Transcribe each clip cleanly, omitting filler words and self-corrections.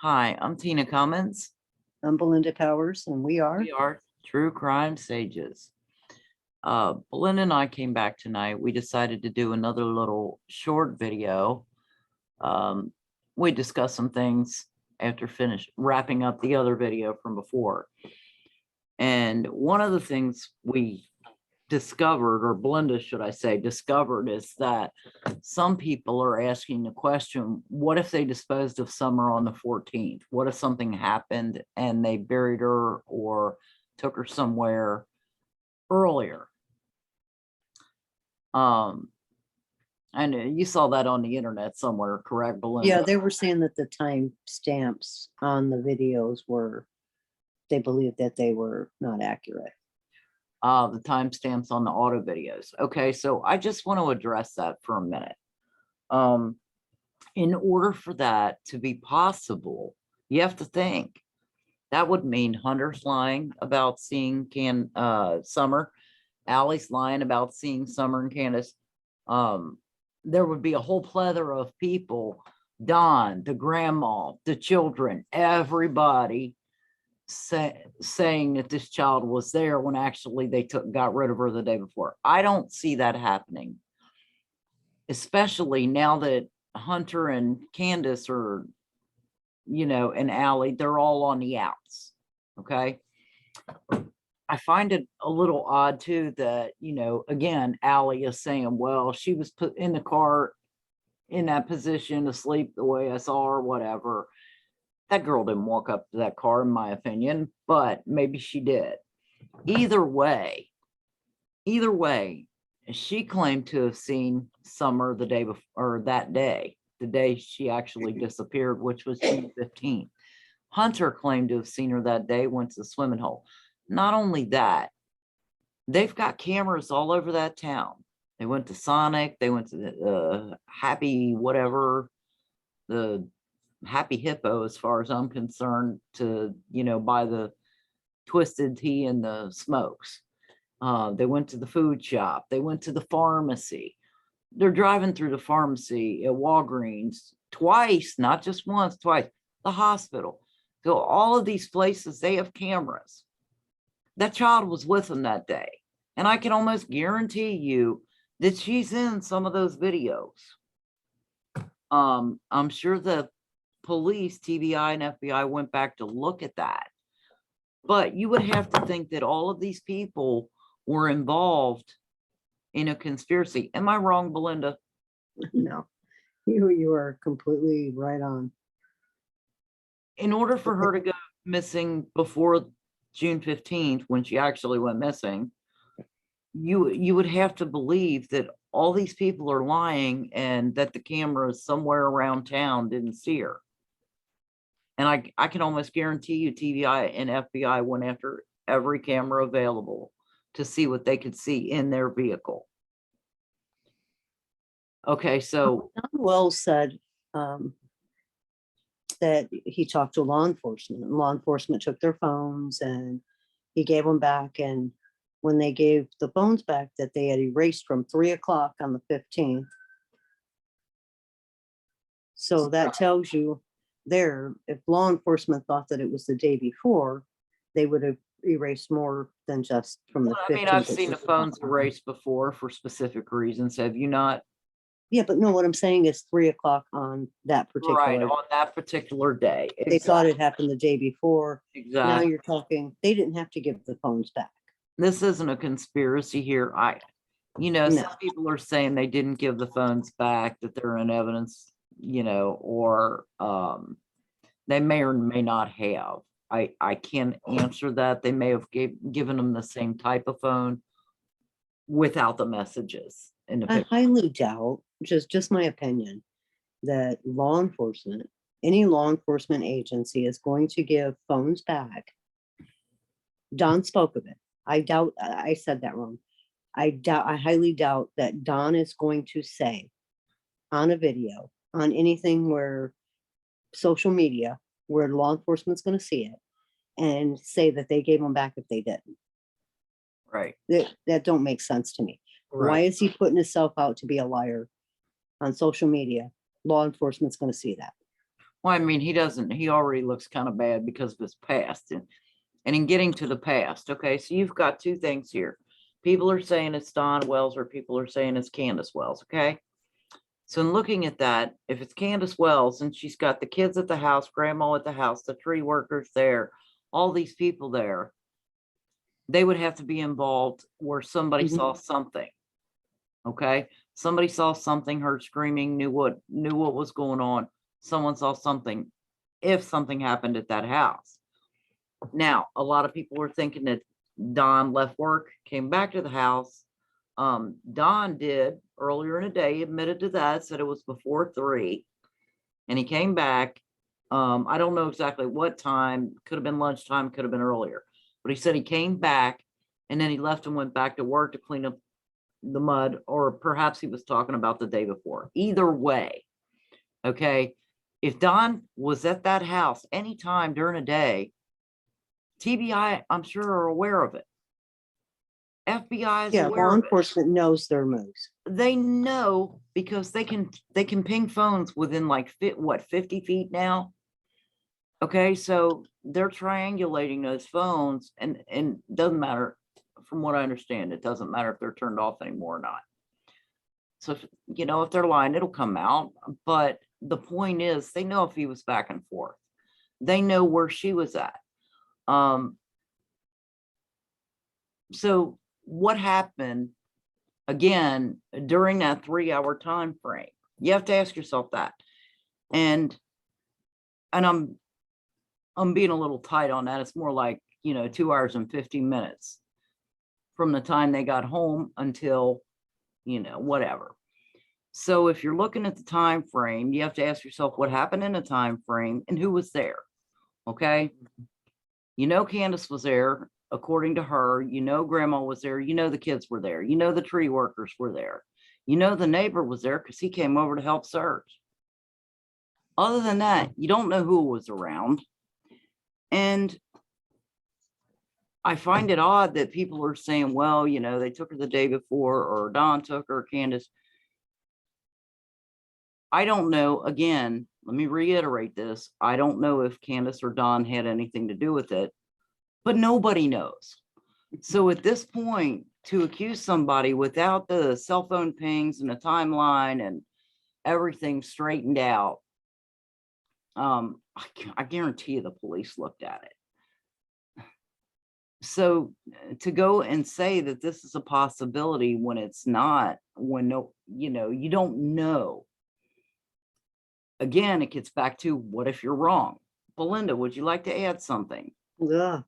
Hi, I'm Tina Cummins. I'm Belinda Powers, and we are. We are True Crime Sages. Belinda and I came back tonight. We decided to do another little short video. We discussed some things after wrapping up the other video from before. And one of the things we discovered, or Belinda, should I say, discovered, is that some people are asking the question, what if they disposed of Summer on the 14th? What if something happened and they buried her or took her somewhere earlier? And you saw that on the internet somewhere, correct, Belinda? Yeah, they were saying that the time stamps on the videos they believed that they were not accurate. The timestamps on the auto videos. Okay, so I just want to address that for a minute. In order for that to be possible, you have to think that would mean Hunter's lying about seeing Summer, Allie's lying about seeing Summer and Candace. There would be a whole plethora of people, Don, the grandma, the children, everybody saying that this child was there when actually they got rid of her the day before. I don't see that happening, especially now that Hunter and Candace are, and Allie, they're all on the outs. Okay. I find it a little odd too that, again, Allie is saying, well, she was put in the car in that position asleep the way I saw her, whatever. That girl didn't walk up to that car, in my opinion, but maybe she did. Either way, she claimed to have seen Summer the day before, or that day, the day she actually disappeared, which was June 15th. Hunter claimed to have seen her that day, went to the swimming hole. Not only that, they've got cameras all over that town. They went to Sonic, they went to the Happy whatever, the Happy Hippo, as far as I'm concerned, to, buy the twisted tea and the smokes. They went to the food shop. They went to the pharmacy. They're driving through the pharmacy at Walgreens twice, not just once, twice. The hospital. So all of these places, they have cameras. That child was with them that day. And I can almost guarantee you that she's in some of those videos. I'm sure the police, TBI and FBI went back to look at that. But you would have to think that all of these people were involved in a conspiracy. Am I wrong, Belinda? No, you are completely right on. In order for her to go missing before June 15th, when she actually went missing, you would have to believe that all these people are lying and that the cameras somewhere around town didn't see her. And I can almost guarantee you TBI and FBI went after every camera available to see what they could see in their vehicle. Okay, so Don Wells said that he talked to law enforcement, and law enforcement took their phones and he gave them back. And when they gave the phones back, that they had erased from 3 o'clock on the 15th. So that tells you there, if law enforcement thought that it was the day before, they would have erased more than just from the 15th. I mean, I've seen the phones erased before for specific reasons. Have you not? Yeah, but no, what I'm saying is 3 o'clock on that particular. Right, on that particular day. They thought it happened the day before. Exactly. Now you're talking, they didn't have to give the phones back. This isn't a conspiracy here. No. Some people are saying they didn't give the phones back, that they're in evidence, or they may or may not have. I can't answer that. They may have given them the same type of phone without the messages in the I picture. highly doubt, just my opinion, that law enforcement, any law enforcement agency is going to give phones back. Don spoke of it. I doubt, I said that wrong. I highly doubt that Don is going to say on a video, on anything where social media, where law enforcement's going to see it, and say that they gave them back if they didn't. Right. That don't make sense to me. Right. Why is he putting himself out to be a liar on social media? Law enforcement's going to see that. Well, I mean, he already looks kind of bad because of his past. And in getting to the past, okay, so you've got two things here. People are saying it's Don Wells or people are saying it's Candace Wells, okay? So in looking at that, if it's Candace Wells and she's got the kids at the house, grandma at the house, the tree workers there, all these people there, they would have to be involved where somebody Mhm. saw something. Okay, somebody saw something, heard screaming, knew what was going on. Someone saw something if something happened at that house. Now, a lot of people were thinking that Don left work, came back to the house. Don did earlier in the day, admitted to that, said it was before 3, and he came back. I don't know exactly what time, could have been lunchtime, could have been earlier, but he said he came back and then he left and went back to work to clean up the mud, or perhaps he was talking about the day before. Either way, okay, if Don was at that house anytime during a day, TBI, I'm sure, are aware of it. FBI is Yeah, aware law of it. enforcement knows their moves. They know because they can ping phones within like 50 feet now. Okay, so they're triangulating those phones, and doesn't matter, from what I understand, it doesn't matter if they're turned off anymore or not. So if they're lying, it'll come out. But the point is, they know if he was back and forth. They know where she was at. So what happened again during that 3-hour time frame? You have to ask yourself that. And I'm being a little tight on that. It's more like 2 hours and 15 minutes from the time they got home until whatever. So if you're looking at the time frame, you have to ask yourself what happened in the time frame and who was there. Okay, Candace was there according to her. Grandma was there. The kids were there. The tree workers were there. The neighbor was there because he came over to help search. Other than that, you don't know who was around. And I find it odd that people are saying, well, they took her the day before, or Don took her, Candace. I don't know. Again, let me reiterate this. I don't know if Candace or Don had anything to do with it, but nobody knows. So at this point, to accuse somebody without the cell phone pings and the timeline and everything straightened out, I guarantee you the police looked at it. So to go and say that this is a possibility when it's not, when you don't know. Again, it gets back to, what if you're wrong? Belinda, would you like to add something? Yeah.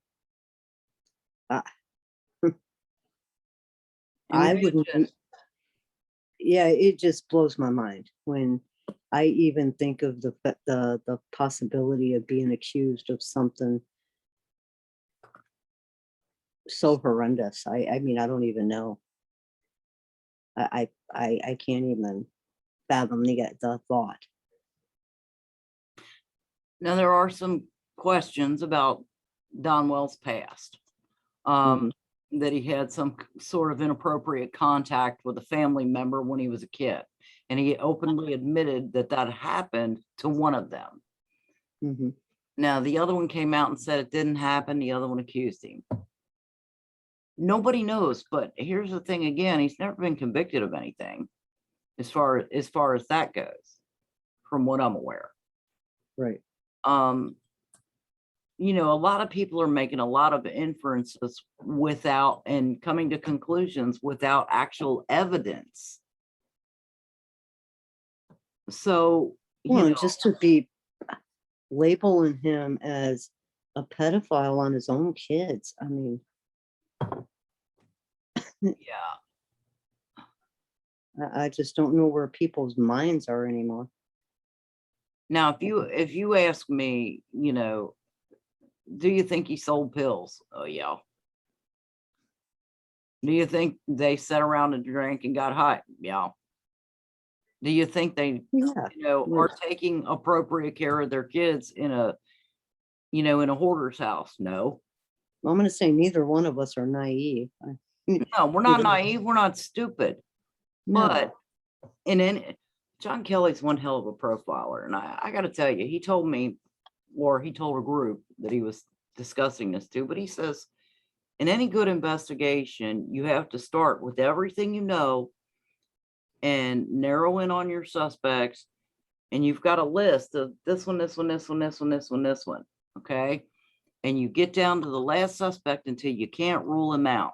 I wouldn't. Yeah, it just blows my mind when I even think of the possibility of being accused of something so horrendous. I mean, I don't even know. I can't even fathom the thought. Now, there are some questions about Don Wells' past. That he had some sort of inappropriate contact with a family member when he was a kid. And he openly admitted that happened to one of them. Now, the other one came out and said it didn't happen. The other one accused him. Nobody knows, but here's the thing again, he's never been convicted of anything as far as that goes, from what I'm aware. Right. A lot of people are making a lot of inferences without, and coming to conclusions without actual evidence. So, just to be labeling him as a pedophile on his own kids. I mean, yeah. I just don't know where people's minds are anymore. Now, if you ask me, do you think he sold pills? Oh, yeah. Do you think they sat around and drank and got high? Yeah. Do you think they, are taking appropriate care of their kids in a hoarder's house? No. I'm going to say neither one of us are naive. No, we're not naive. We're not stupid. No. But John Kelly's one hell of a profiler. And I got to tell you, he told me, or he told a group that he was discussing this too, but he says, in any good investigation, you have to start with everything you know and narrow in on your suspects. And you've got a list of this one, this one, this one, this one, this one, this one. Okay. And you get down to the last suspect until you can't rule him out.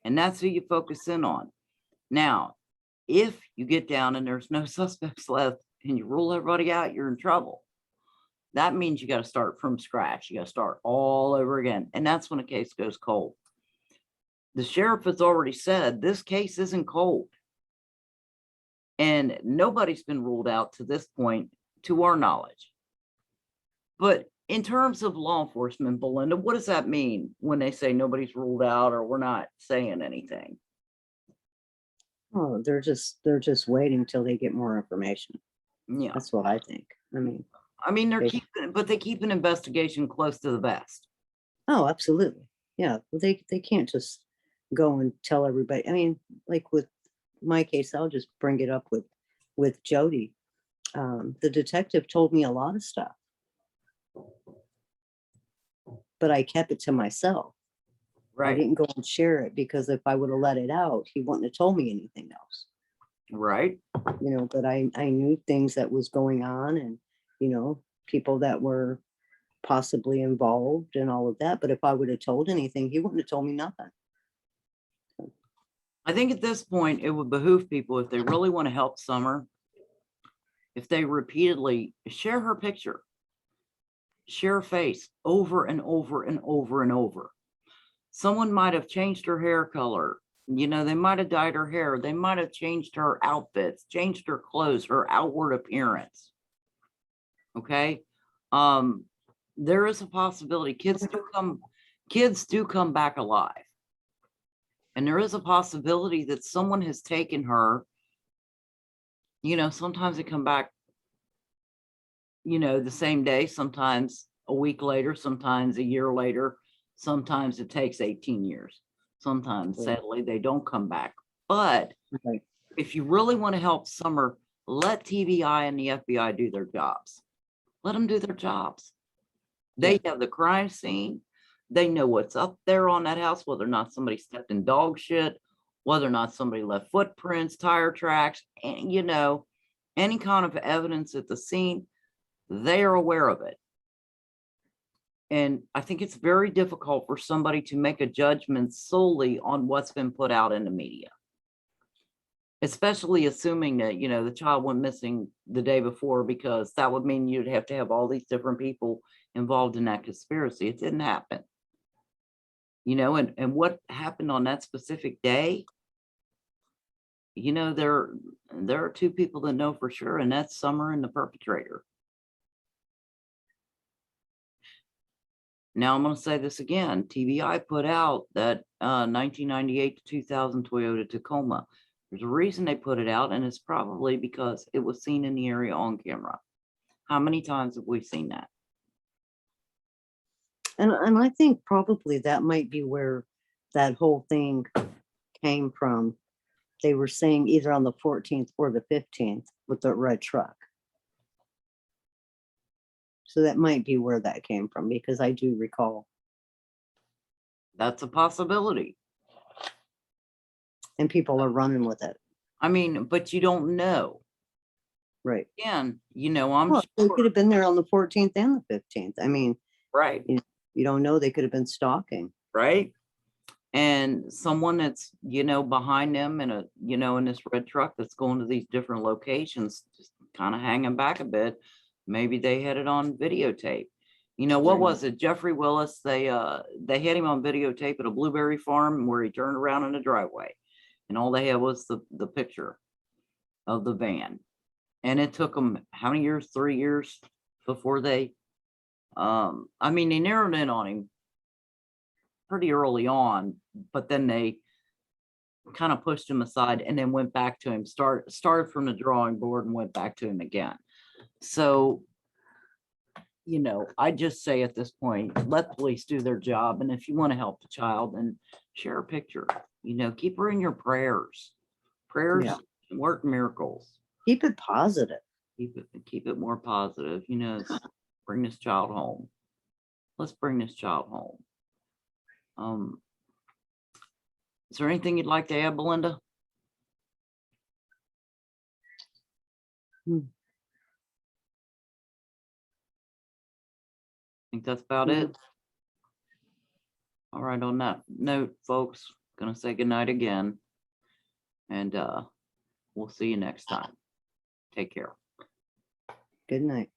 And that's who you focus in on. Now, if you get down and there's no suspects left and you rule everybody out, you're in trouble. That means you got to start from scratch. You got to start all over again. And that's when a case goes cold. The sheriff has already said this case isn't cold. And nobody's been ruled out to this point, to our knowledge. But in terms of law enforcement, Belinda, what does that mean when they say nobody's ruled out or we're not saying anything? Oh, they're just waiting till they get more information. Yeah. That's what I think. I mean, they're they- keeping, but they keep an investigation close to the vest. oh, absolutely. Yeah. Well, they can't just go and tell everybody. I mean, like with my case, I'll just bring it up with Jodi. The detective told me a lot of stuff, but I kept it to myself. I Right. didn't go and share it because if I would have let it out, he wouldn't have told me anything else. Right. You know, but I knew things that was going on and, you know, people that were possibly involved and all of that. But if I would have told anything, he wouldn't have told me nothing. I think at this point, it would behoove people, if they really want to help Summer, if they repeatedly share her picture, share her face over and over and over and over. Someone might have changed her hair color. You know, they might have dyed her hair. They might have changed her outfits, changed her clothes, her outward appearance. Okay. There is a possibility kids do come back alive. And there is a possibility that someone has taken her. You know, sometimes they come back, you know, the same day, sometimes a week later, sometimes a year later, sometimes it takes 18 years. Sometimes, sadly, they don't come back. But Right. if you really want to help Summer, let TBI and the FBI do their jobs. Let them do their jobs. They have the crime scene. They know what's up there on that house, whether or not somebody stepped in dog shit, whether or not somebody left footprints, tire tracks, and, you know, any kind of evidence at the scene, they are aware of it. And I think it's very difficult for somebody to make a judgment solely on what's been put out in the media. Especially assuming that, you know, the child went missing the day before, because that would mean you'd have to have all these different people involved in that conspiracy. It didn't happen. You know, and what happened on that specific day, you know, there are two people that know for sure, and that's Summer and the perpetrator. Now I'm going to say this again. TBI put out that 1998 to 2000 Toyota Tacoma. There's a reason they put it out, and it's probably because it was seen in the area on camera. How many times have we seen that? And I think probably that might be where that whole thing came from. They were saying either on the 14th or the 15th with the red truck. So that might be where that came from, because I do recall. That's a possibility. And people are running with it. I mean, but you don't know. Right. Again, you know, I'm Well, they sure. could have been there on the 14th and the 15th. I mean, Right. you don't know, they could have been stalking. Right. And someone that's, you know, behind them in a, you know, in this red truck that's going to these different locations, just kind of hanging back a bit. Maybe they had it on videotape. You know, what Right. was it? Jeffrey Willis, they had him on videotape at a blueberry farm where he turned around in the driveway. And all they had was the picture of the van. And it took them how many years? 3 years before they, I mean, they narrowed in on him pretty early on, but then they kind of pushed him aside and then went back to him, started from the drawing board and went back to him again. So, you know, I just say at this point, let police do their job. And if you want to help the child, then share a picture, you know, keep her in your prayers. Prayers Yeah. work miracles. Keep it positive. Keep it more positive, you know, bring this child home. Let's bring this child home. Is there anything you'd like to add, Belinda? Hmm. Think that's about it. All right, on that note, folks, gonna say goodnight again. And we'll see you next time. Take care. Good night.